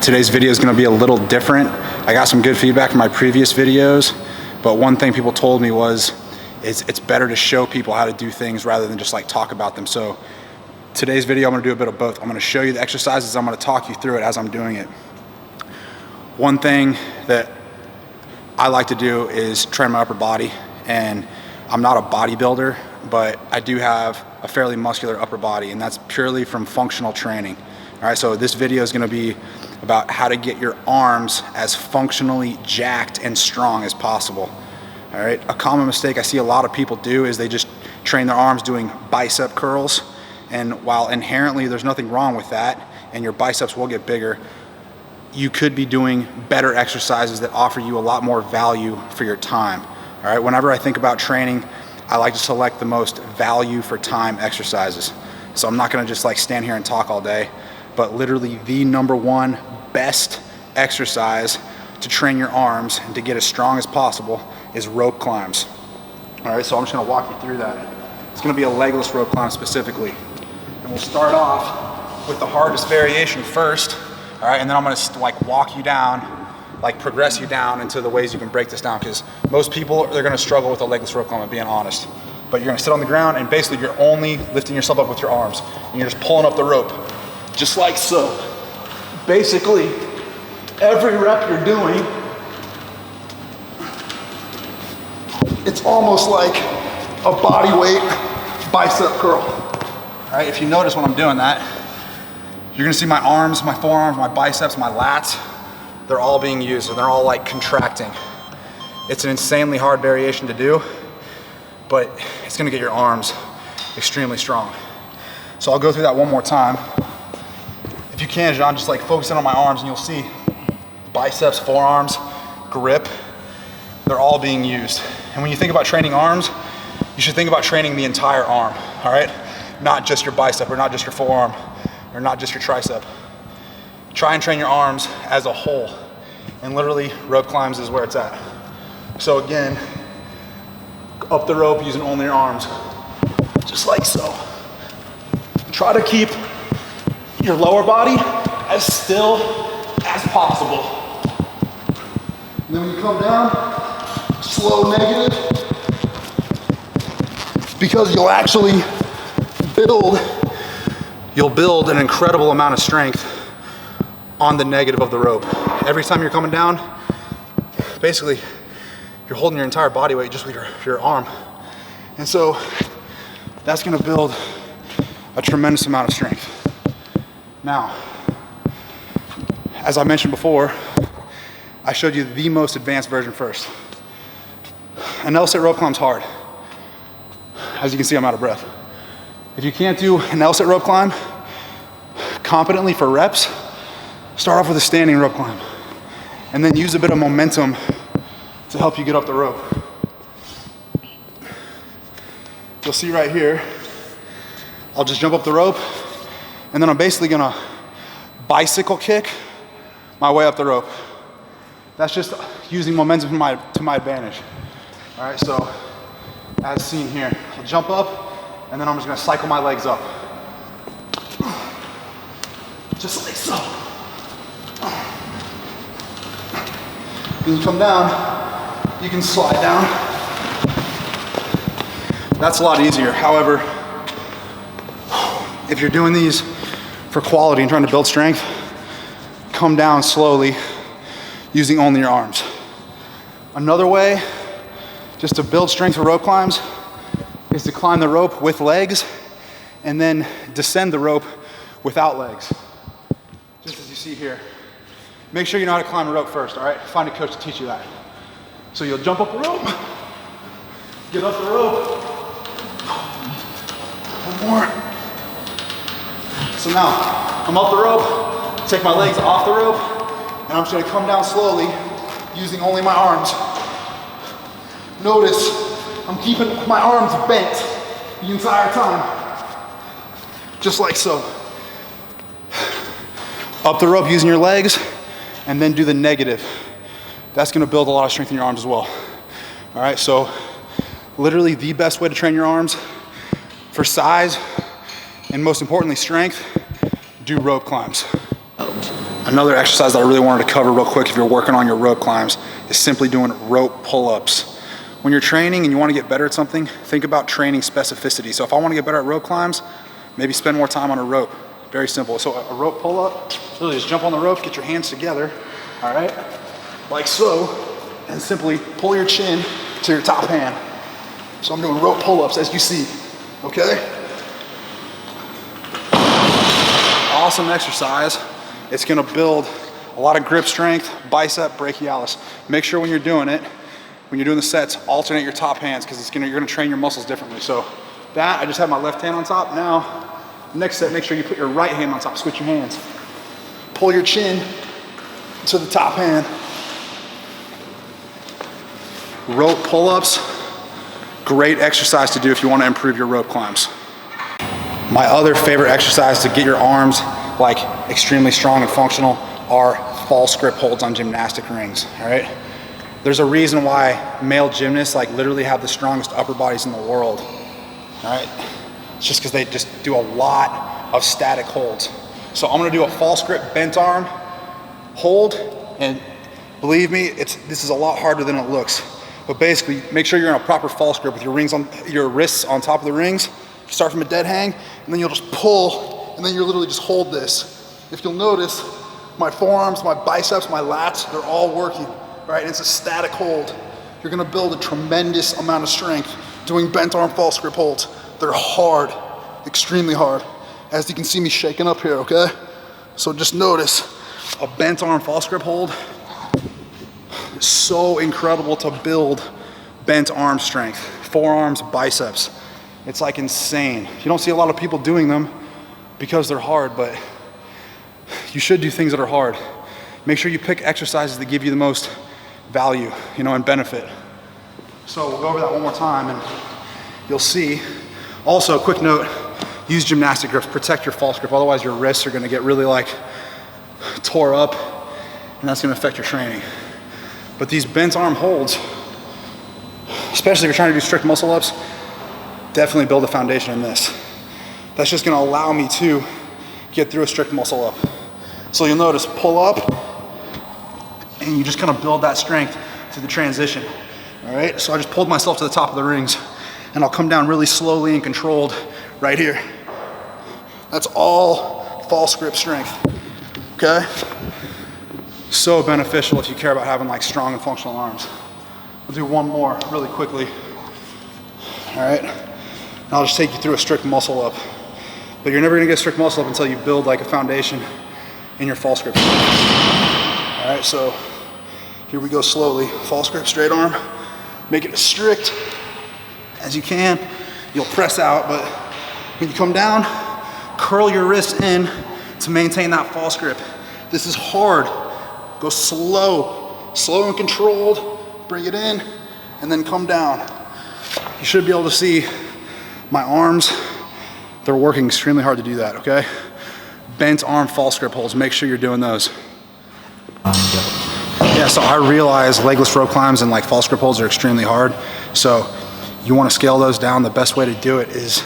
Today's video is gonna be a little different. I got some good feedback from my previous videos, but one thing people told me was it's better to show people how to do things rather than just like talk about them. So today's video, I'm gonna do a bit of both. I'm gonna show you the exercises, I'm gonna talk you through it as I'm doing it. One thing that I like to do is train my upper body, and I'm not a bodybuilder, but I do have a fairly muscular upper body, and that's purely from functional training. All right, so this video is gonna be about how to get your arms as functionally jacked and strong as possible. All right, a common mistake I see a lot of people do is they just train their arms doing bicep curls, and while inherently there's nothing wrong with that, and your biceps will get bigger, you could be doing better exercises that offer you a lot more value for your time. All right, whenever I think about training, I like to select the most value for time exercises. So I'm not gonna just like stand here and talk all day, but literally the #1 best exercise to train your arms and to get as strong as possible is rope climbs. All right, so I'm just gonna walk you through that. It's gonna be a legless rope climb specifically. And we'll start off with the hardest variation first, all right, and then I'm gonna like walk you down, like progress you down into the ways you can break this down, because most people, they're gonna struggle with a legless rope climb, I'm being honest. But you're gonna sit on the ground and basically you're only lifting yourself up with your arms, and you're just pulling up the rope, just like so. Basically, every rep you're doing, it's almost like a body weight bicep curl. All right, if you notice when I'm doing that, you're gonna see my arms, my forearms, my biceps, my lats, they're all being used and they're all like contracting. It's an insanely hard variation to do, but it's gonna get your arms extremely strong. So I'll go through that one more time. If you can, John, just like focus in on my arms and you'll see biceps, forearms, grip, they're all being used. And when you think about training arms, you should think about training the entire arm, all right? Not just your bicep or not just your forearm or not just your tricep. Try and train your arms as a whole. And literally, rope climbs is where it's at. So again, up the rope using only your arms, just like so. Try to keep your lower body as still as possible. And then when you come down, slow negative, because you'll actually build an incredible amount of strength on the negative of the rope. Every time you're coming down, basically, you're holding your entire body weight just with your arm. And so that's gonna build a tremendous amount of strength. Now, as I mentioned before, I showed you the most advanced version first. An L-sit rope climb's hard. As you can see, I'm out of breath. If you can't do an L-sit rope climb competently for reps, start off with a standing rope climb and then use a bit of momentum to help you get up the rope. You'll see right here, I'll just jump up the rope and then I'm basically gonna bicycle kick my way up the rope. That's just using momentum to my advantage. All right, so as seen here, I'll jump up and then I'm just gonna cycle my legs up. Just like so. When you come down, you can slide down. That's a lot easier. However, if you're doing these for quality and trying to build strength, come down slowly using only your arms. Another way just to build strength for rope climbs is to climb the rope with legs and then descend the rope without legs. Just as you see here. Make sure you know how to climb a rope first, all right? Find a coach to teach you that. So you'll jump up the rope, get up the rope. One more. So now, I'm up the rope, take my legs off the rope, and I'm just gonna come down slowly using only my arms. Notice, I'm keeping my arms bent the entire time. Just like so. Up the rope using your legs, and then do the negative. That's gonna build a lot of strength in your arms as well. All right, so literally the best way to train your arms for size and most importantly strength, do rope climbs. Another exercise that I really wanted to cover real quick if you're working on your rope climbs is simply doing rope pull-ups. When you're training and you want to get better at something, think about training specificity. So if I want to get better at rope climbs, maybe spend more time on a rope. Very simple. So a rope pull-up, really just jump on the rope, get your hands together, all right? Like so, and simply pull your chin to your top hand. So I'm doing rope pull-ups as you see, okay? Awesome exercise. It's gonna build a lot of grip strength, bicep, brachialis. Make sure when you're doing it, when you're doing the sets, alternate your top hands because you're gonna train your muscles differently. So that, I just have my left hand on top. Now, next set, make sure you put your right hand on top, switch your hands. Pull your chin to the top hand. Rope pull-ups, great exercise to do if you wanna improve your rope climbs. My other favorite exercise to get your arms like extremely strong and functional are false grip holds on gymnastic rings, all right? There's a reason why male gymnasts like literally have the strongest upper bodies in the world, all right? It's just because they just do a lot of static holds. So I'm gonna do a false grip bent arm hold, and believe me, this is a lot harder than it looks. But basically, make sure you're in a proper false grip with your wrists on top of the rings. Start from a dead hang, and then you'll just pull, and then you'll literally just hold this. If you'll notice, my forearms, my biceps, my lats, they're all working, right? It's a static hold. You're gonna build a tremendous amount of strength doing bent arm false grip holds. They're hard, extremely hard. As you can see me shaking up here, okay? So just notice, a bent arm false grip hold is so incredible to build bent arm strength, forearms, biceps. It's like insane. You don't see a lot of people doing them because they're hard, but you should do things that are hard. Make sure you pick exercises that give you the most value, and benefit. So we'll go over that one more time and you'll see. Also, quick note, use gymnastic grips, protect your false grip, otherwise your wrists are gonna get really like tore up and that's gonna affect your training. But these bent arm holds, especially if you're trying to do strict muscle ups, definitely build a foundation in this. That's just gonna allow me to get through a strict muscle up. So you'll notice pull up, and you just kind of build that strength to the transition, all right? So I just pulled myself to the top of the rings, and I'll come down really slowly and controlled right here. That's all false grip strength, okay? So beneficial if you care about having like strong and functional arms. We'll do one more really quickly, all right? And I'll just take you through a strict muscle up. But you're never gonna get a strict muscle up until you build like a foundation in your false grip. All right, so here we go slowly. False grip, straight arm. Make it as strict as you can. You'll press out, but when you come down, curl your wrists in to maintain that false grip. This is hard. Go slow and controlled. Bring it in, and then come down. You should be able to see my arms, they're working extremely hard to do that, okay? Bent arm false grip holds, make sure you're doing those. Yeah, so I realize legless rope climbs and like false grip holds are extremely hard. So you wanna scale those down. The best way to do it is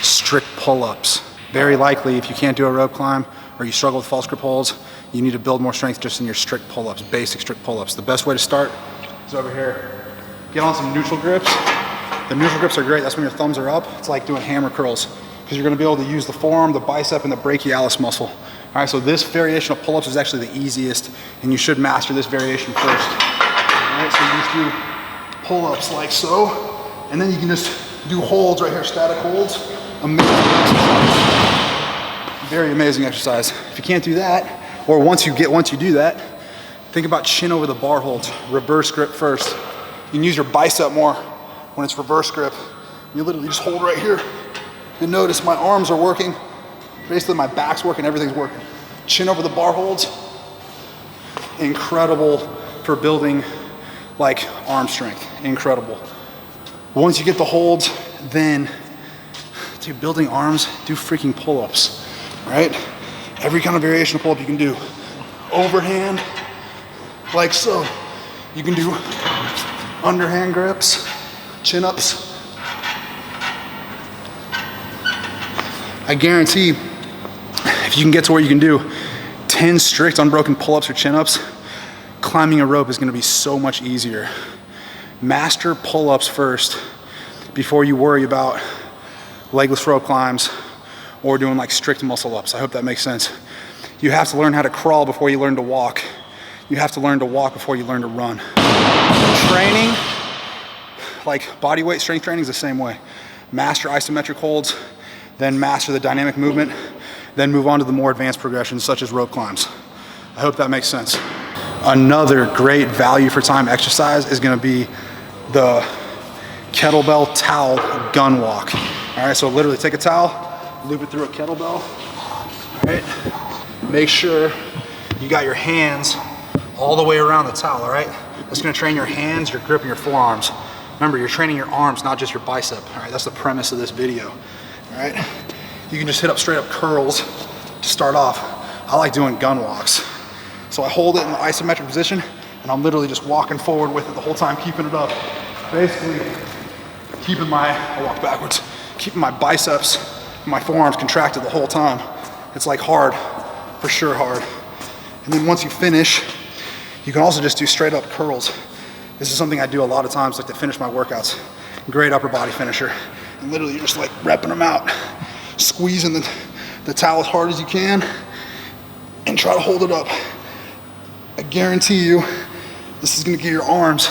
strict pull-ups. Very likely if you can't do a rope climb or you struggle with false grip holds, you need to build more strength just in your strict pull-ups, basic strict pull-ups. The best way to start is over here. Get on some neutral grips. The neutral grips are great, that's when your thumbs are up. It's like doing hammer curls because you're gonna be able to use the forearm, the bicep, and the brachialis muscle. All right, so this variation of pull-ups is actually the easiest, and you should master this variation first. All right, so you just do pull-ups like so, and then you can just do holds right here, static holds. Amazing exercise. Very amazing exercise. If you can't do that, or once you do that, think about chin over the bar holds, reverse grip first. You can use your bicep more when it's reverse grip. You literally just hold right here. And notice my arms are working. Basically my back's working, everything's working. Chin over the bar holds. Incredible for building like arm strength, incredible. Once you get the holds, then building arms, do freaking pull-ups, right? Every kind of variation of pull-up you can do. Overhand, like so. You can do underhand grips, chin-ups. I guarantee if you can get to where you can do 10 strict unbroken pull-ups or chin-ups, climbing a rope is gonna be so much easier. Master pull-ups first before you worry about legless rope climbs or doing like strict muscle ups. I hope that makes sense. You have to learn how to crawl before you learn to walk. You have to learn to walk before you learn to run. Training, like body weight strength training, is the same way. Master isometric holds, then master the dynamic movement, then move on to the more advanced progressions such as rope climbs. I hope that makes sense. Another great value for time exercise is gonna be the kettlebell towel gun walk. All right, so literally take a towel, loop it through a kettlebell, all right? Make sure you got your hands all the way around the towel, all right? That's gonna train your hands, your grip, and your forearms. Remember, you're training your arms, not just your bicep, all right? That's the premise of this video, all right? You can just hit up straight up curls to start off. I like doing gun walks. So I hold it in the isometric position, and I'm literally just walking forward with it the whole time, keeping it up. Basically, I'll walk backwards, keeping my biceps and my forearms contracted the whole time. It's like hard, for sure hard. And then once you finish, you can also just do straight up curls. This is something I do a lot of times, like to finish my workouts. Great upper body finisher. And literally you're just like repping them out, squeezing the towel as hard as you can, and try to hold it up. I guarantee you, this is gonna get your arms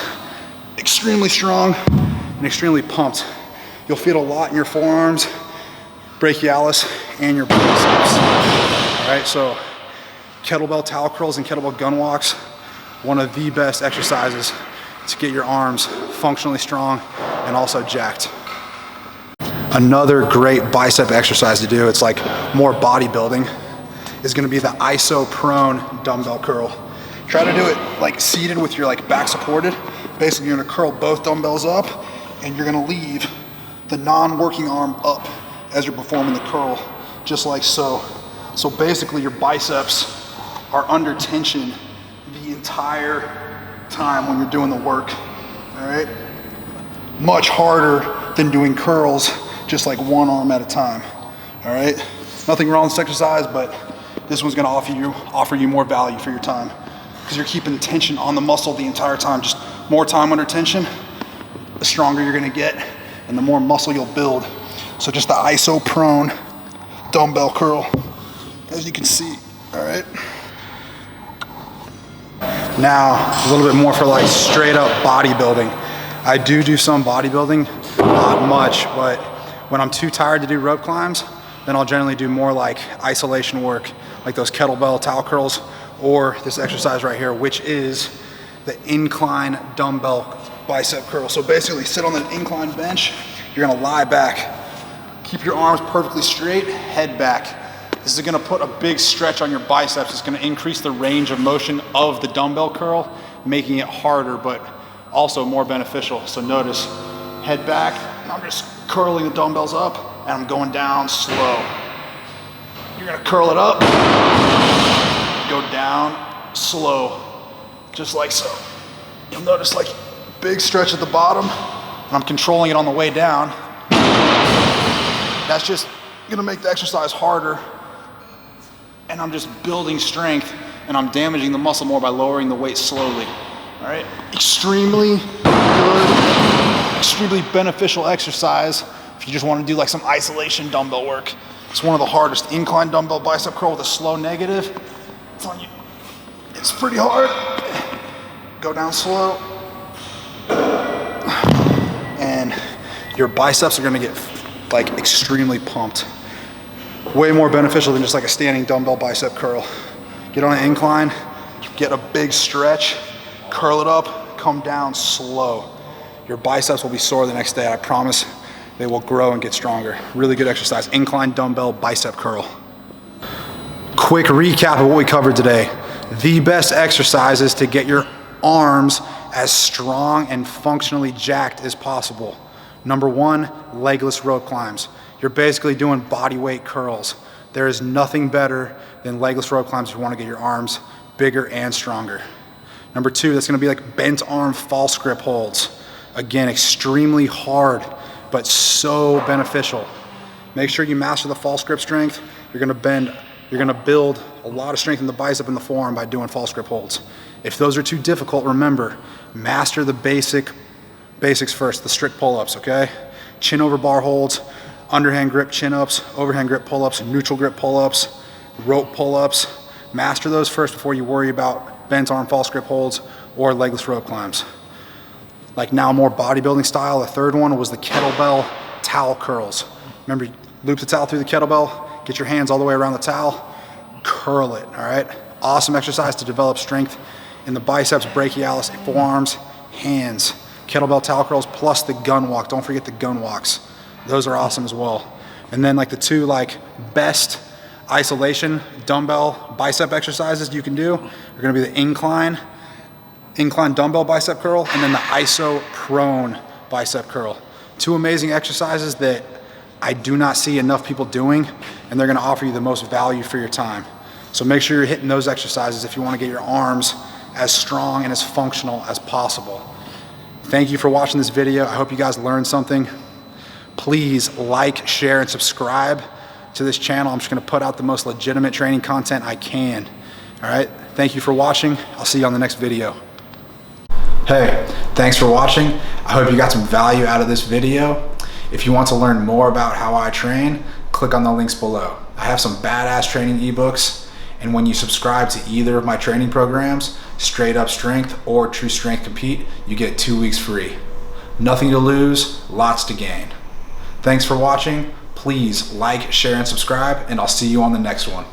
extremely strong and extremely pumped. You'll feel a lot in your forearms, brachialis, and your biceps. All right, so kettlebell towel curls and kettlebell gun walks, one of the best exercises to get your arms functionally strong and also jacked. Another great bicep exercise to do, it's like more bodybuilding, is gonna be the isoprone dumbbell curl. Try to do it like seated with your like back supported. Basically, you're gonna curl both dumbbells up and you're gonna leave the non-working arm up as you're performing the curl, just like so. So basically your biceps are under tension the entire time when you're doing the work, all right? Much harder than doing curls, just like one arm at a time, all right? Nothing wrong with this exercise, but this one's gonna offer you more value for your time because you're keeping tension on the muscle the entire time. Just more time under tension, the stronger you're gonna get and the more muscle you'll build. So just the isoprone dumbbell curl, as you can see, all right? Now, a little bit more for like straight up bodybuilding. I do some bodybuilding, not much, but when I'm too tired to do rope climbs, then I'll generally do more like isolation work, like those kettlebell towel curls, or this exercise right here, which is the incline dumbbell bicep curl. So basically sit on the incline bench, you're gonna lie back, keep your arms perfectly straight, head back. This is gonna put a big stretch on your biceps. It's gonna increase the range of motion of the dumbbell curl, making it harder, but also more beneficial. So notice, head back, and I'm just curling the dumbbells up, and I'm going down slow. You're gonna curl it up, go down slow, just like so. You'll notice like big stretch at the bottom, and I'm controlling it on the way down. That's just gonna make the exercise harder, and I'm just building strength, and I'm damaging the muscle more by lowering the weight slowly, all right? Extremely good, extremely beneficial exercise if you just wanna do like some isolation dumbbell work. It's one of the hardest. Incline dumbbell bicep curl with a slow negative. It's on you. It's pretty hard. Go down slow. And your biceps are gonna get like extremely pumped. Way more beneficial than just like a standing dumbbell bicep curl. Get on an incline, get a big stretch, curl it up, come down slow. Your biceps will be sore the next day, I promise. They will grow and get stronger. Really good exercise. Incline dumbbell bicep curl. Quick recap of what we covered today. The best exercises to get your arms as strong and functionally jacked as possible. Number one, legless rope climbs. You're basically doing body weight curls. There is nothing better than legless rope climbs if you want to get your arms bigger and stronger. Number two, that's gonna be like bent arm false grip holds. Again, extremely hard, but so beneficial. Make sure you master the false grip strength. You're gonna bend You're gonna build a lot of strength in the bicep and the forearm by doing false grip holds. If those are too difficult, remember, master the basics first, the strict pull-ups, okay? Chin over bar holds, underhand grip chin-ups, overhand grip pull-ups, neutral grip pull-ups, rope pull-ups. Master those first before you worry about bent arm false grip holds or legless rope climbs. Like now more bodybuilding style, the third one was the kettlebell towel curls. Remember, loop the towel through the kettlebell, get your hands all the way around the towel, curl it, all right? Awesome exercise to develop strength in the biceps, brachialis, forearms, hands. Kettlebell towel curls plus the gun walk. Don't forget the gun walks. Those are awesome as well. And then like the two like best isolation dumbbell bicep exercises you can do are gonna be the incline dumbbell bicep curl and then the isoprone bicep curl. Two amazing exercises that I do not see enough people doing, and they're gonna offer you the most value for your time. So make sure you're hitting those exercises if you wanna get your arms as strong and as functional as possible. Thank you for watching this video. I hope you guys learned something. Please like, share, and subscribe to this channel. I'm just gonna put out the most legitimate training content I can. All right, thank you for watching. I'll see you on the next video. Hey, thanks for watching. I hope you got some value out of this video. If you want to learn more about how I train, click on the links below. I have some badass training ebooks, and when you subscribe to either of my training programs, Straight Up Strength or True Strength Compete, you get 2 weeks free. Nothing to lose, lots to gain. Thanks for watching. Please like, share, and subscribe, and I'll see you on the next one.